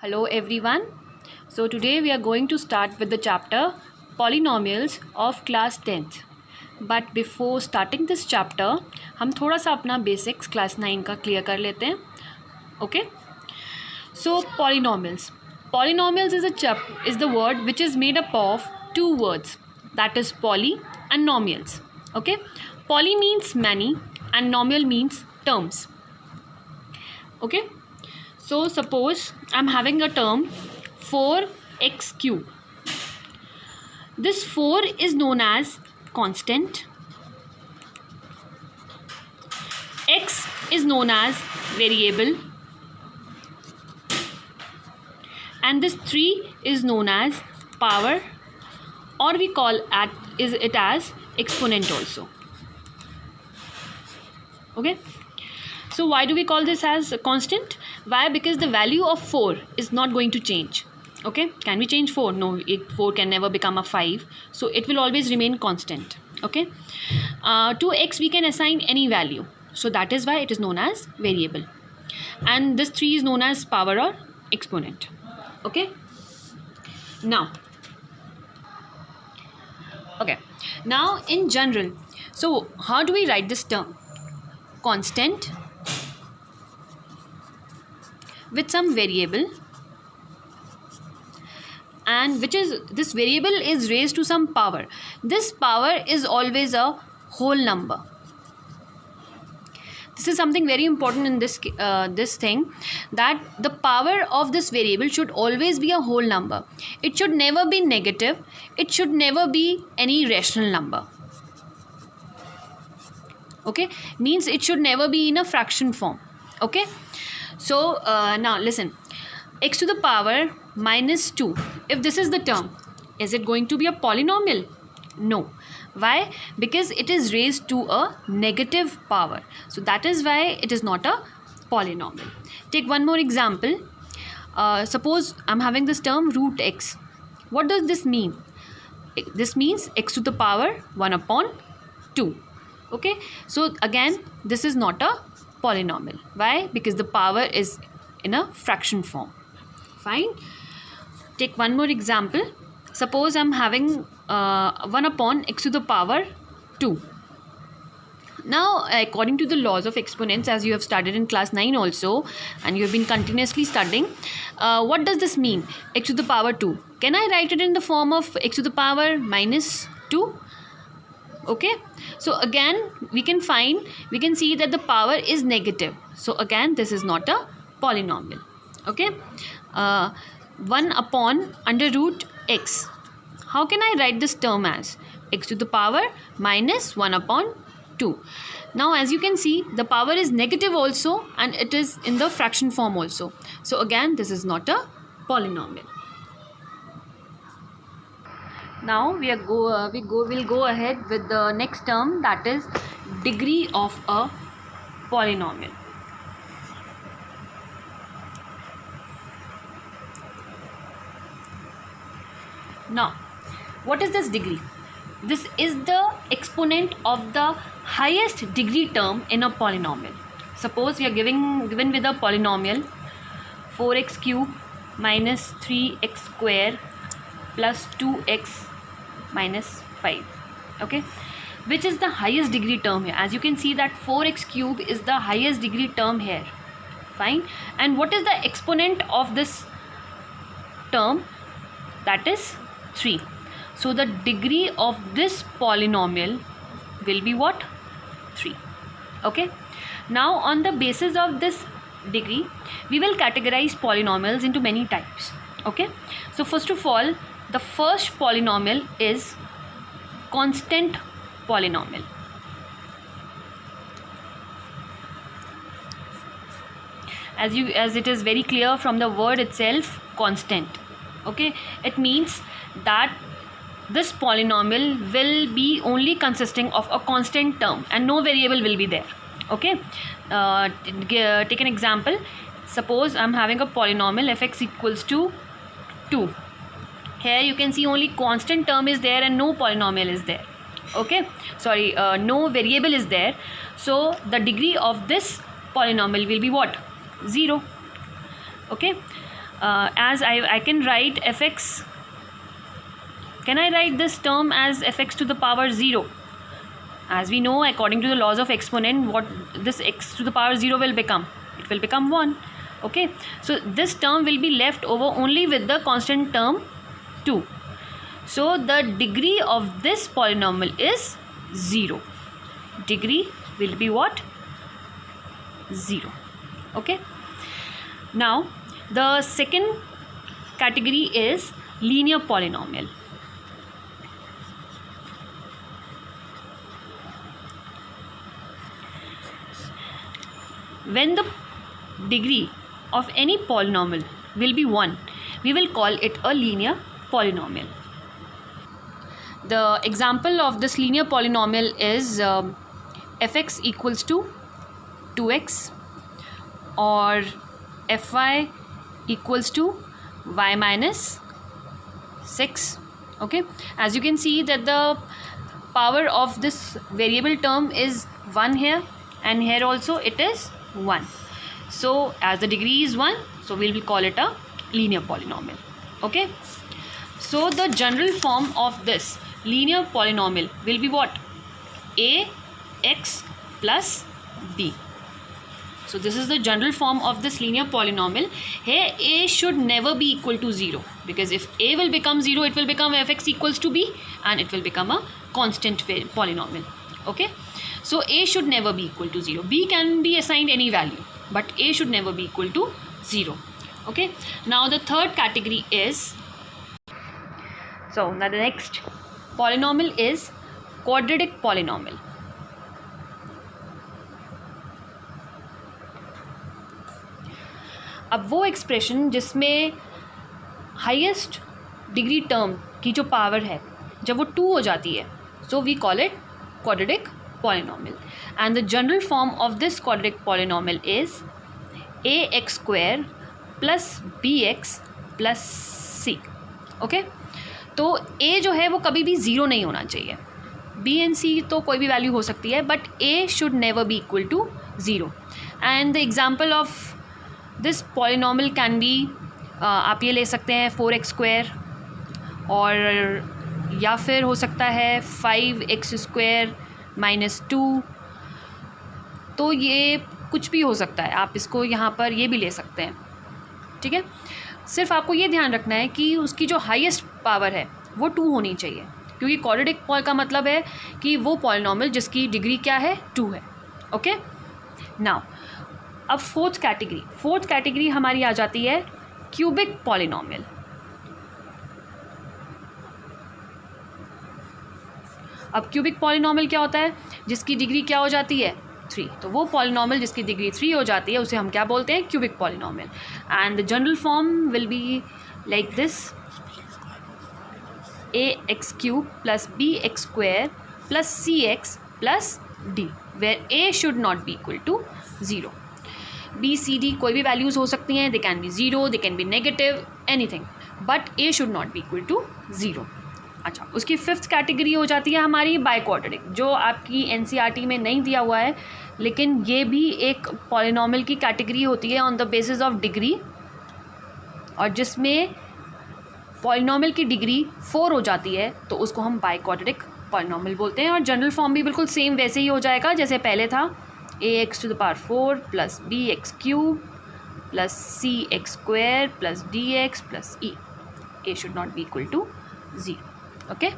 Hello everyone. So today we are going to start with the chapter Polynomials of class 10th. But before starting this chapter, हम थोड़ा सा अपना basics class 9 का clear कर लेते हैं. Okay? So polynomials. Polynomials is the word which is made up of two words, that is poly and nomials. Okay? Poly means many and nomial means terms. Okay? So suppose I'm having a term 4x cube. This 4 is known as constant. X is known as variable. And this 3 is known as power, or we call it as exponent also. Okay. So why do we call this as a constant? Why? Because the value of 4 is not going to change. Okay. Can we change 4? No, 4 can never become a 5. So it will always remain constant. Okay. To x we can assign any value. So that is why it is known as variable. And this 3 is known as power or exponent. Okay. Now in general, so how do we write this term? Constant with some variable, and this variable is raised to some power. This power is always a whole number. This is something very important in this thing, that the power of this variable should always be a whole number. It should never be negative. It should never be any rational number. Okay, means it should never be in a fraction form. Okay. So now listen, x to the power minus 2. If this is the term, is it going to be a polynomial? No. Why? Because it is raised to a negative power. So that is why it is not a polynomial. Take one more example. Suppose I'm having this term root x. What does this mean? This means x to the power 1 upon 2. Okay. So again, this is not a polynomial. Why? Because the power is in a fraction form. Fine. Take one more example. Suppose I'm having 1 upon x to the power 2. Now, according to the laws of exponents, as you have studied in class 9 also, and you have been continuously studying, what does this mean? X to the power 2. Can I write it in the form of x to the power minus 2? Okay. So again, we can see that the power is negative. So again, this is not a polynomial. Okay. 1 upon under root x. How can I write this term as? X to the power minus 1 upon 2. Now as you can see, the power is negative also, and it is in the fraction form also. So again, this is not a polynomial. Now we'll go ahead with the next term, that is degree of a polynomial. Now, what is this degree? This is the exponent of the highest degree term in a polynomial. Suppose we are given with a polynomial 4x cube minus 3x square plus 2x minus 5. Okay, which is the highest degree term here? As you can see that 4x cube is the highest degree term here. Fine. And what is the exponent of this term? That is 3. So the degree of this polynomial will be what? 3. Okay. Now on the basis of this degree, we will categorize polynomials into many types. Okay. So first of all, the first polynomial is constant polynomial. As it is very clear from the word itself, constant. Okay, it means that this polynomial will be only consisting of a constant term and no variable will be there. Okay, take an example. Suppose I'm having a polynomial fx equals to 2. Here you can see only constant term is there and no polynomial is there. Okay, sorry, no variable is there. So the degree of this polynomial will be what? 0. Okay. as I can write fx. Can I write this term as fx to the power 0? As we know, according to the laws of exponent, what this x to the power 0 will become? It will become 1. Okay, so this term will be left over only with the constant term 2. So the degree of this polynomial is 0. Degree will be what? 0. Okay. Now the second category is linear polynomial. When the degree of any polynomial will be 1, we will call it a linear polynomial. The example of this linear polynomial is fx equals to 2x or fy equals to y minus 6. Okay, as you can see that the power of this variable term is 1 here, and here also it is 1. So as the degree is 1, so we will call it a linear polynomial. Okay, so the general form of this linear polynomial will be what? Ax plus b. So this is the general form of this linear polynomial. Here a should never be equal to 0, because if a will become 0, it will become fx equals to b and it will become a constant polynomial. Okay, so a should never be equal to 0. B can be assigned any value, but a should never be equal to 0. Okay, now the third category is, so now the next polynomial is quadratic polynomial. अब वो expression जिसमें highest degree term की जो power है जब वो 2 हो जाती है, so we call it quadratic polynomial, and the general form of this quadratic polynomial is ax square plus bx plus c. Okay, तो a जो है वो कभी भी 0 नहीं होना चाहिए. b एंड c तो कोई भी वैल्यू हो सकती है, but a should never be equal to 0. And the example of this polynomial can be, आप ये ले सकते हैं 4x स्क्वायर, और या फिर हो सकता है 5x स्क्वायर माइनस 2. तो ये कुछ भी हो सकता है, आप इसको यहाँ पर ये भी ले सकते हैं. ठीक है, सिर्फ आपको ये ध्यान रखना है कि उसकी जो हाईएस्ट पावर है वो 2 होनी चाहिए, क्योंकि क्वाड्रेटिक का मतलब है कि वो पॉलिनॉमियल जिसकी डिग्री क्या है? 2 है. ओके, नाउ अब फोर्थ कैटेगरी हमारी आ जाती है क्यूबिक पॉलिनॉमियल. अब क्यूबिक पॉलिनॉमियल क्या होता है? जिसकी डिग्री क्या हो जाती है? 3. तो वो पॉलिनॉमियल जिसकी डिग्री 3 हो जाती है उसे हम क्या बोलते हैं? Cubic polynomial. And the general form will be like this: ax cube plus bx square plus cx plus d, where a should not be equal to 0. b c d कोई भी वैल्यूज़ हो सकती हैं, they can be 0, they can be negative, anything, but a should not be equal to 0. अच्छा, उसकी fifth category हो जाती है हमारी बाइक्वाड्रेटिक, जो आपकी एनसीईआरटी में नहीं दिया हुआ है, लेकिन ये भी एक पॉलिनॉमियल की कैटेगरी होती है on the basis of degree, और जिसमें पॉलिनॉमियल की डिग्री 4 हो जाती है तो उसको हम बाइक्वाड्रेटिक पॉलिनॉमियल बोलते हैं. और जनरल फॉर्म भी बिल्कुल सेम वैसे ही हो जाएगा जैसे पहले था: ax to the power 4 plus bx cube plus cx square plus dx plus e. a should not be equal to 0. Okay.